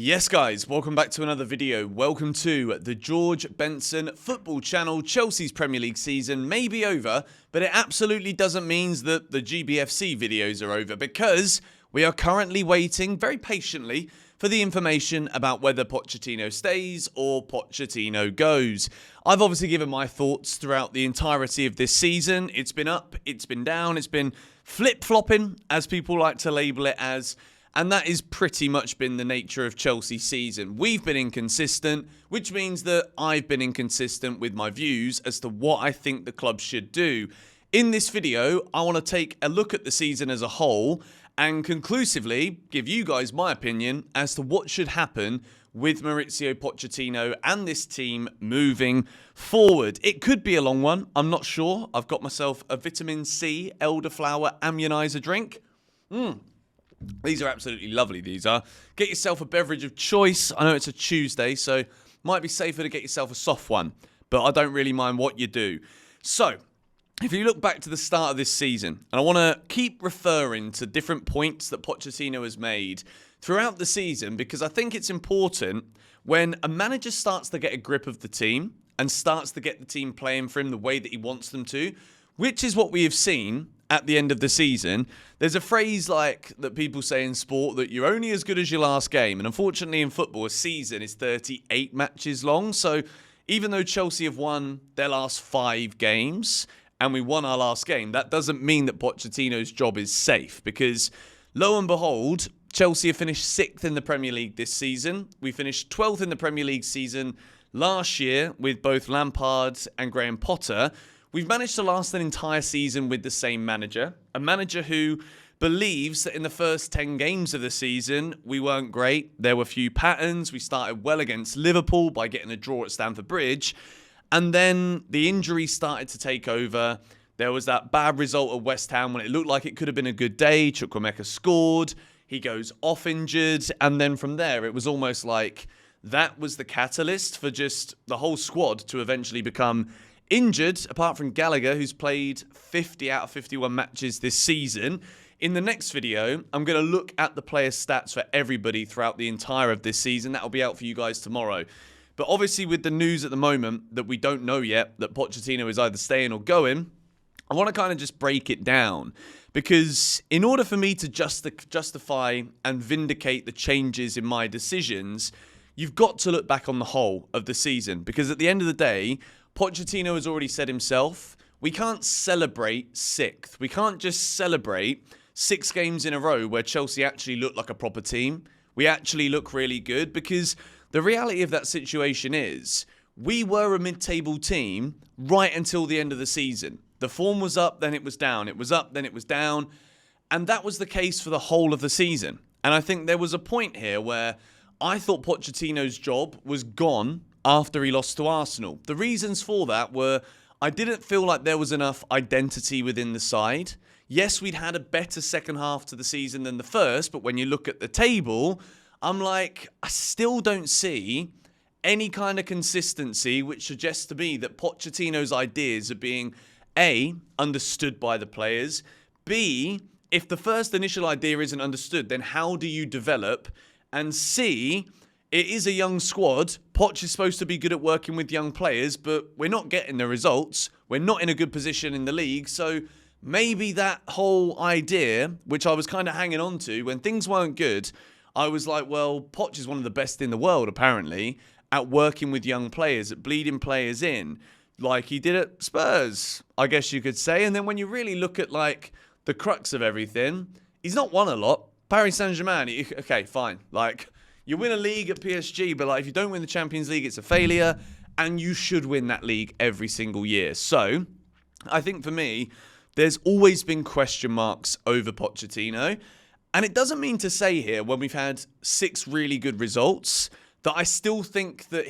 Yes guys, welcome back to another video. Welcome to the George Benson football channel. Chelsea's Premier League season may be over, but it absolutely doesn't mean that the GBFC videos are over, because we are currently waiting very patiently for the information about whether Pochettino stays or Pochettino goes. I've obviously given my thoughts throughout the entirety of this season. It's been up, it's been down, it's been flip-flopping, as people like to label it as. And that has pretty much been the nature of Chelsea's season. We've been inconsistent, which means that I've been inconsistent with my views as to what I think the club should do. In this video, I want to take a look at the season as a whole and conclusively give you guys my opinion as to what should happen with Mauricio Pochettino and this team moving forward. It could be a long one, I'm not sure. I've got myself a vitamin C elderflower immunizer drink. These are absolutely lovely, these are. Get yourself a beverage of choice. I know it's a Tuesday, so might be safer to get yourself a soft one, but I don't really mind what you do. So, if you look back to the start of this season, and I want to keep referring to different points that Pochettino has made throughout the season, because I think it's important when a manager starts to get a grip of the team and starts to get the team playing for him the way that he wants them to, which is what we have seen at the end of the season. There's a phrase like that people say in sport that you're only as good as your last game. And unfortunately in football, a season is 38 matches long. So even though Chelsea have won their last 5 games and we won our last game, that doesn't mean that Pochettino's job is safe, because lo and behold, Chelsea have finished 6th in the Premier League this season. We finished 12th in the Premier League season last year with both Lampard and Graham Potter. We've managed to last an entire season with the same manager, a manager who believes that in the first 10 games of the season, we weren't great. There were few patterns. We started well against Liverpool by getting a draw at Stamford Bridge, and then the injuries started to take over. There was that bad result at West Ham when it looked like it could have been a good day. Chukwuemeka scored. He goes off injured, and then from there, it was almost like that was the catalyst for just the whole squad to eventually become injured, apart from Gallagher, who's played 50 out of 51 matches this season. In the next video, I'm going to look at the player stats for everybody throughout the entire of this season. That'll be out for you guys tomorrow. But obviously with the news at the moment that we don't know yet, that Pochettino is either staying or going, I want to kind of just break it down. Because in order for me to justify and vindicate the changes in my decisions, you've got to look back on the whole of the season. Because at the end of the day, Pochettino has already said himself, we can't celebrate 6th. We can't just celebrate 6 games in a row where Chelsea actually look like a proper team. We actually look really good, because the reality of that situation is we were a mid-table team right until the end of the season. The form was up, then it was down. It was up, then it was down. And that was the case for the whole of the season. And I think there was a point here where I thought Pochettino's job was gone after he lost to Arsenal. The reasons for that were I didn't feel like there was enough identity within the side. Yes, we'd had a better second half to the season than the first, but when you look at the table, I'm like, I still don't see any kind of consistency, which suggests to me that Pochettino's ideas are being A, understood by the players, B, if the first initial idea isn't understood, then how do you develop, and C, it is a young squad. Poch is supposed to be good at working with young players, but we're not getting the results. We're not in a good position in the league. So maybe that whole idea, which I was kind of hanging on to, when things weren't good, I was like, well, Poch is one of the best in the world, apparently, at working with young players, at bleeding players in, like he did at Spurs, I guess you could say. And then when you really look at, like, the crux of everything, he's not won a lot. Paris Saint-Germain, okay, fine. Like, you win a league at PSG, but like if you don't win the Champions League, it's a failure, and you should win that league every single year. So I think for me, there's always been question marks over Pochettino. And it doesn't mean to say here, when we've had 6 really good results, that I still think that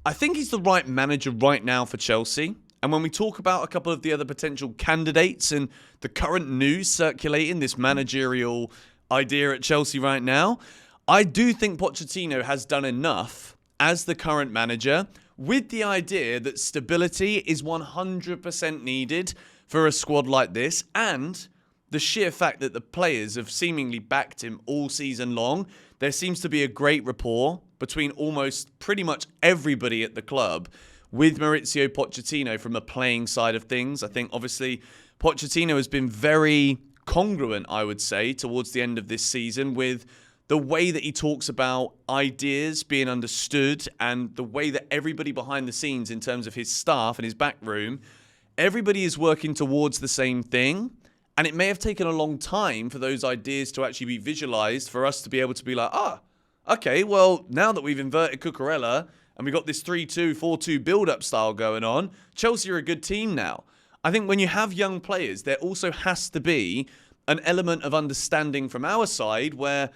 I think he's the right manager right now for Chelsea. And when we talk about a couple of the other potential candidates and the current news circulating, this managerial idea at Chelsea right now, I do think Pochettino has done enough as the current manager, with the idea that stability is 100% needed for a squad like this, and the sheer fact that the players have seemingly backed him all season long. There seems to be a great rapport between almost pretty much everybody at the club with Mauricio Pochettino from a playing side of things. I think obviously Pochettino has been very congruent, I would say, towards the end of this season with the way that he talks about ideas being understood and the way that everybody behind the scenes in terms of his staff and his back room, everybody is working towards the same thing. And it may have taken a long time for those ideas to actually be visualized for us to be able to be like, okay, well, now that we've inverted Cucurella and we got this 3-2, 4-2 build-up style going on, Chelsea are a good team now. I think when you have young players, there also has to be an element of understanding from our side where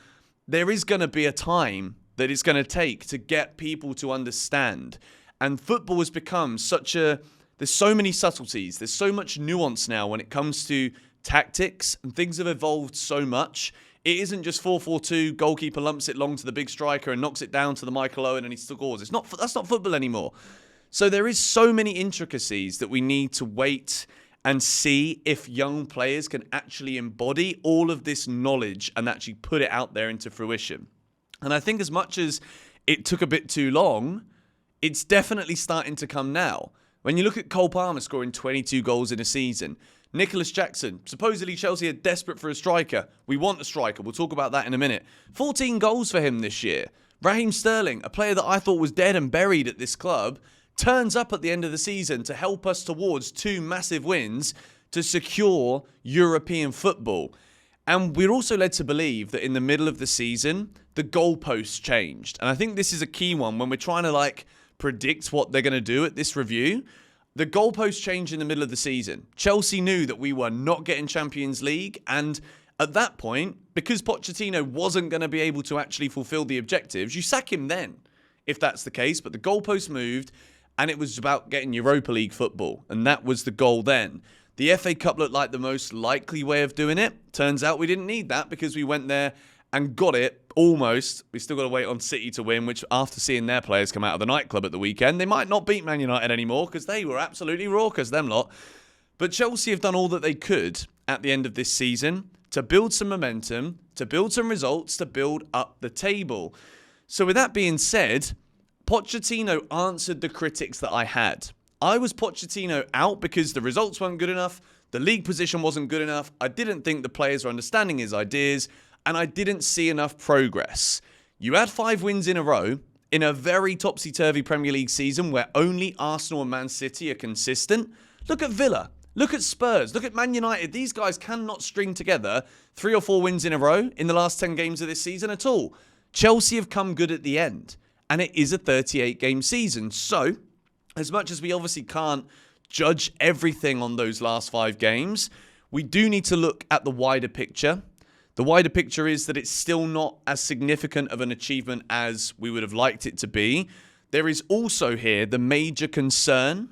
there is going to be a time that it's going to take to get people to understand. And football has become there's so many subtleties, there's so much nuance now when it comes to tactics, and things have evolved so much. It isn't just 4-4-2, goalkeeper lumps it long to the big striker and knocks it down to the Michael Owen and he scores. That's not football anymore. So there is so many intricacies that we need to wait and see if young players can actually embody all of this knowledge and actually put it out there into fruition. And I think as much as it took a bit too long, it's definitely starting to come now. When you look at Cole Palmer scoring 22 goals in a season, Nicholas Jackson, supposedly Chelsea are desperate for a striker. We want a striker. We'll talk about that in a minute. 14 goals for him this year. Raheem Sterling, a player that I thought was dead and buried at this club, turns up at the end of the season to help us towards 2 massive wins to secure European football. And we're also led to believe that in the middle of the season, the goalposts changed. And I think this is a key one when we're trying to predict what they're going to do at this review. The goalposts changed in the middle of the season. Chelsea knew that we were not getting Champions League. And at that point, because Pochettino wasn't going to be able to actually fulfill the objectives, you sack him then, if that's the case. But the goalposts moved. And it was about getting Europa League football. And that was the goal then. The FA Cup looked like the most likely way of doing it. Turns out we didn't need that because we went there and got it almost. We still got to wait on City to win, which after seeing their players come out of the nightclub at the weekend, they might not beat Man United anymore because they were absolutely raucous, them lot. But Chelsea have done all that they could at the end of this season to build some momentum, to build some results, to build up the table. So with that being said, Pochettino answered the critics that I had. I was Pochettino out because the results weren't good enough, the league position wasn't good enough, I didn't think the players were understanding his ideas, and I didn't see enough progress. You had 5 wins in a row in a very topsy-turvy Premier League season where only Arsenal and Man City are consistent. Look at Villa, look at Spurs, look at Man United. These guys cannot string together 3 or 4 wins in a row in the last 10 games of this season at all. Chelsea have come good at the end. And it is a 38-game season. So, as much as we obviously can't judge everything on those last 5 games, we do need to look at the wider picture. The wider picture is that it's still not as significant of an achievement as we would have liked it to be. There is also here the major concern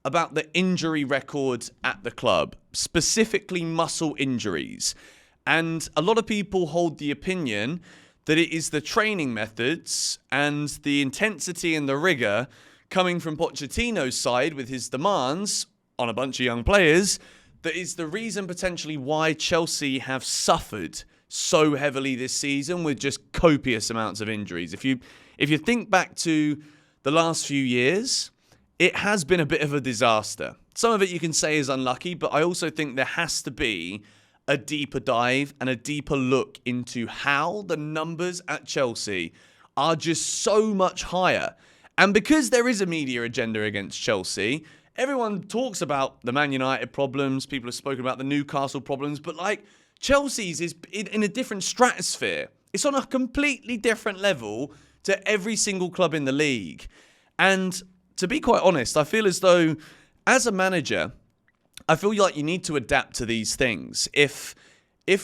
about the injury record at the club, specifically muscle injuries. And a lot of people hold the opinion that it is the training methods and the intensity and the rigour coming from Pochettino's side with his demands on a bunch of young players that is the reason potentially why Chelsea have suffered so heavily this season with just copious amounts of injuries. If you think back to the last few years, it has been a bit of a disaster. Some of it you can say is unlucky, but I also think there has to be a deeper dive and a deeper look into how the numbers at Chelsea are just so much higher. And because there is a media agenda against Chelsea, everyone talks about the Man United problems, people have spoken about the Newcastle problems, but Chelsea's is in a different stratosphere. It's on a completely different level to every single club in the league. And to be quite honest, I feel as though as a manager, I feel like you need to adapt to these things. If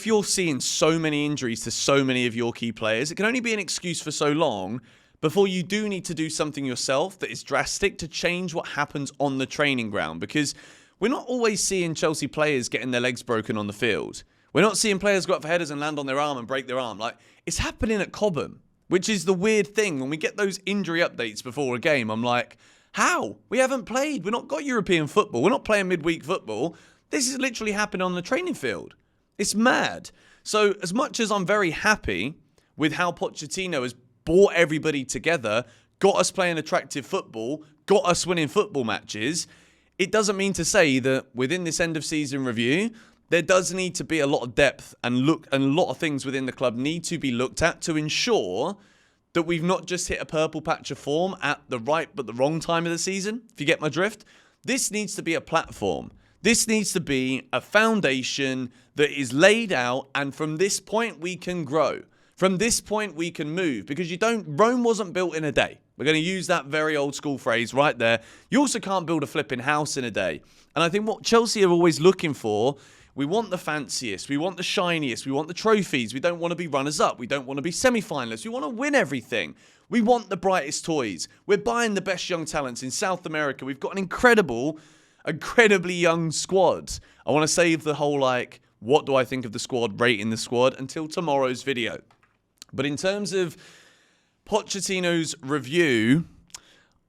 you're seeing so many injuries to so many of your key players, it can only be an excuse for so long before you do need to do something yourself that is drastic to change what happens on the training ground. Because we're not always seeing Chelsea players getting their legs broken on the field. We're not seeing players go up for headers and land on their arm and break their arm. It's happening at Cobham, which is the weird thing. When we get those injury updates before a game, I'm like, how? We haven't played. We've not got European football. We're not playing midweek football. This is literally happening on the training field. It's mad. So as much as I'm very happy with how Pochettino has brought everybody together, got us playing attractive football, got us winning football matches, it doesn't mean to say that within this end of season review, there does need to be a lot of depth and a lot of things within the club need to be looked at to ensure that we've not just hit a purple patch of form at the right but the wrong time of the season, if you get my drift. This needs to be a platform. This needs to be a foundation that is laid out, and from this point we can grow. From this point we can move, because Rome wasn't built in a day. We're going to use that very old school phrase right there. You also can't build a flipping house in a day. And I think what Chelsea are always looking for, we want the fanciest, we want the shiniest, we want the trophies. We don't want to be runners-up. We don't want to be semi-finalists. We want to win everything. We want the brightest toys. We're buying the best young talents in South America. We've got an incredibly young squad. I want to save the whole, what do I think of the squad, rating the squad, until tomorrow's video. But in terms of Pochettino's review,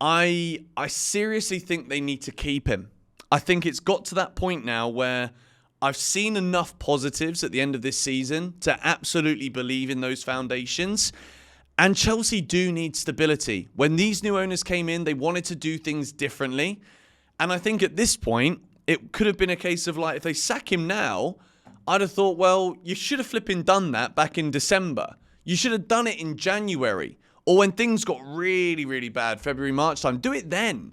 I seriously think they need to keep him. I think it's got to that point now where I've seen enough positives at the end of this season to absolutely believe in those foundations. And Chelsea do need stability. When these new owners came in, they wanted to do things differently. And I think at this point, it could have been a case of if they sack him now, I'd have thought, well, you should have flipping done that back in December. You should have done it in January. Or when things got really, really bad, February, March time, do it then.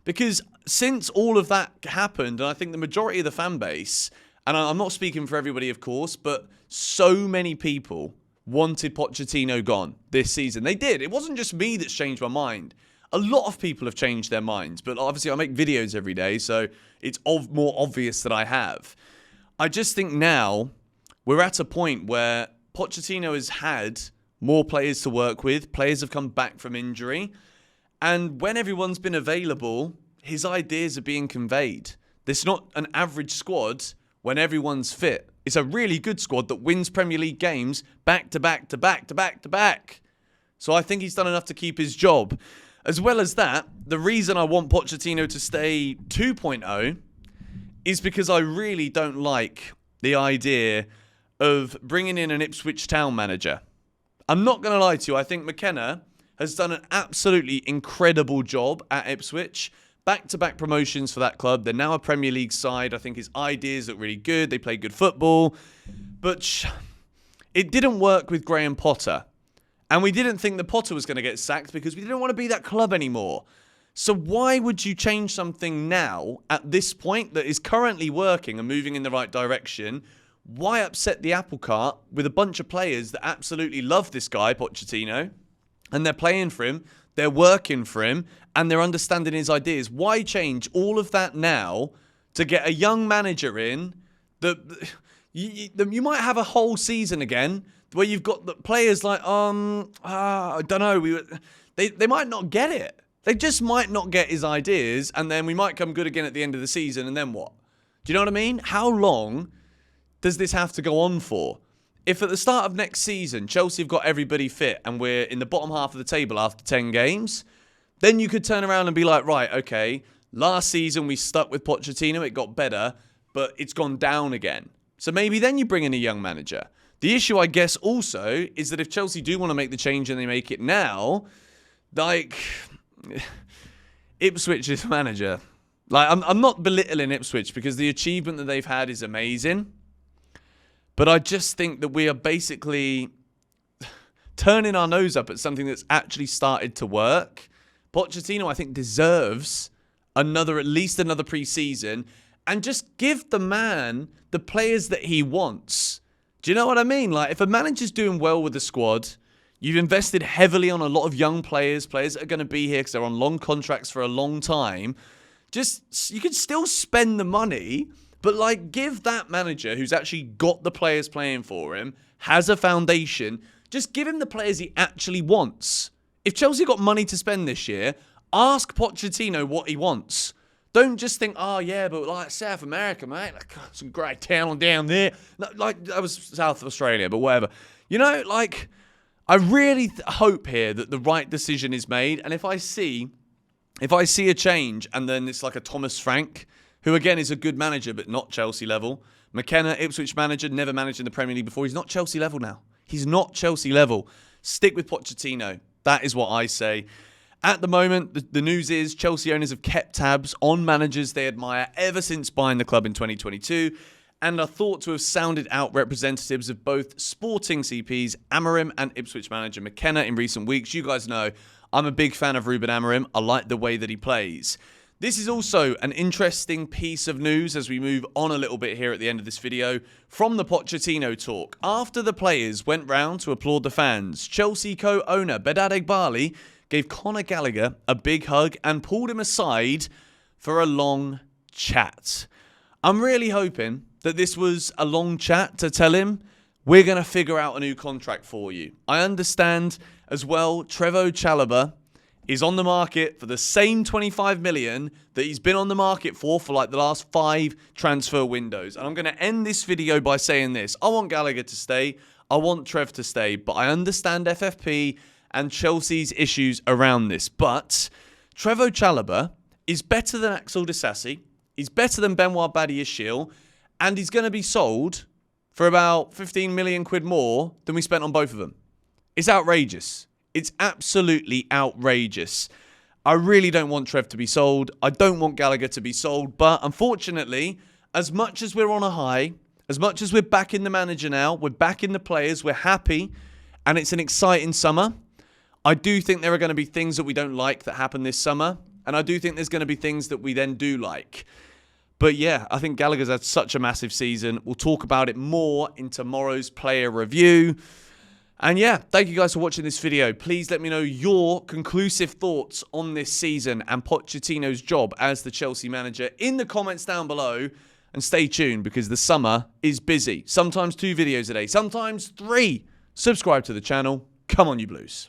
Because since all of that happened, and I think the majority of the fan base, and I'm not speaking for everybody, of course, but so many people wanted Pochettino gone this season. They did. It wasn't just me that's changed my mind. A lot of people have changed their minds, but obviously I make videos every day, so it's more obvious that I have. I just think now we're at a point where Pochettino has had more players to work with. Players have come back from injury. And when everyone's been available, his ideas are being conveyed. This is not an average squad when everyone's fit. It's a really good squad that wins Premier League games back to back to back to back to back. So I think he's done enough to keep his job. As well as that, the reason I want Pochettino to stay 2.0 is because I really don't like the idea of bringing in an Ipswich Town manager. I'm not going to lie to you. I think McKenna has done an absolutely incredible job at Ipswich. Back-to-back promotions for that club. They're now a Premier League side. I think his ideas look really good. They play good football. But it didn't work with Graham Potter. And we didn't think that Potter was going to get sacked because we didn't want to be that club anymore. So why would you change something now at this point that is currently working and moving in the right direction? Why upset the apple cart with a bunch of players that absolutely love this guy, Pochettino, and they're playing for him, they're working for him, and they're understanding his ideas? Why change all of that now to get a young manager in that you might have a whole season again where you've got the players I don't know, they might not get it. They just might not get his ideas, and then we might come good again at the end of the season, and then what? Do you know what I mean? How long does this have to go on for? If at the start of next season, Chelsea have got everybody fit and we're in the bottom half of the table after 10 games, then you could turn around and be like, right, okay, last season we stuck with Pochettino, it got better, but it's gone down again. So maybe then you bring in a young manager. The issue, I guess, also is that if Chelsea do want to make the change and they make it now, Ipswich's manager. I'm not belittling Ipswich because the achievement that they've had is amazing. But I just think that we are basically turning our nose up at something that's actually started to work. Pochettino, I think, deserves at least another pre-season, and just give the man the players that he wants. Do you know what I mean? If a manager's doing well with the squad, you've invested heavily on a lot of young players that are going to be here because they're on long contracts for a long time. You can still spend the money, but give that manager who's actually got the players playing for him, has a foundation, just give him the players he actually wants. If Chelsea got money to spend this year, ask Pochettino what he wants. Don't just think, oh yeah, but South America, mate, some great talent down there. That was South Australia, but whatever. I really hope here that the right decision is made. And if I see a change and then it's like a Thomas Frank, who again is a good manager but not Chelsea level, McKenna, Ipswich manager, never managed in the Premier League before. He's not Chelsea level now. He's not Chelsea level. Stick with Pochettino. That is what I say. At the moment, the news is Chelsea owners have kept tabs on managers they admire ever since buying the club in 2022 and are thought to have sounded out representatives of both Sporting CPs Amorim and Ipswich manager McKenna in recent weeks. You guys know I'm a big fan of Ruben Amorim. I like the way that he plays. This is also an interesting piece of news as we move on a little bit here at the end of this video from the Pochettino talk. After the players went round to applaud the fans, Chelsea co-owner Bedad Eghbali gave Conor Gallagher a big hug and pulled him aside for a long chat. I'm really hoping that this was a long chat to tell him, we're going to figure out a new contract for you. I understand as well, Trevoh Chalobah is on the market for the same 25 million that he's been on the market for like the last 5 transfer windows. And I'm going to end this video by saying this. I want Gallagher to stay. I want Trev to stay. But I understand FFP and Chelsea's issues around this. But Trevoh Chalobah is better than Axel Disasi. He's better than Benoit Badiashile. And he's going to be sold for about 15 million quid more than we spent on both of them. It's outrageous. It's absolutely outrageous. I really don't want Trev to be sold. I don't want Gallagher to be sold. But unfortunately, as much as we're on a high, as much as we're back in the manager now, we're back in the players, we're happy, and it's an exciting summer, I do think there are going to be things that we don't like that happen this summer. And I do think there's going to be things that we then do like. But yeah, I think Gallagher's had such a massive season. We'll talk about it more in tomorrow's player review. And yeah, thank you guys for watching this video. Please let me know your conclusive thoughts on this season and Pochettino's job as the Chelsea manager in the comments down below. And stay tuned because the summer is busy. Sometimes 2 videos a day, sometimes 3. Subscribe to the channel. Come on, you Blues.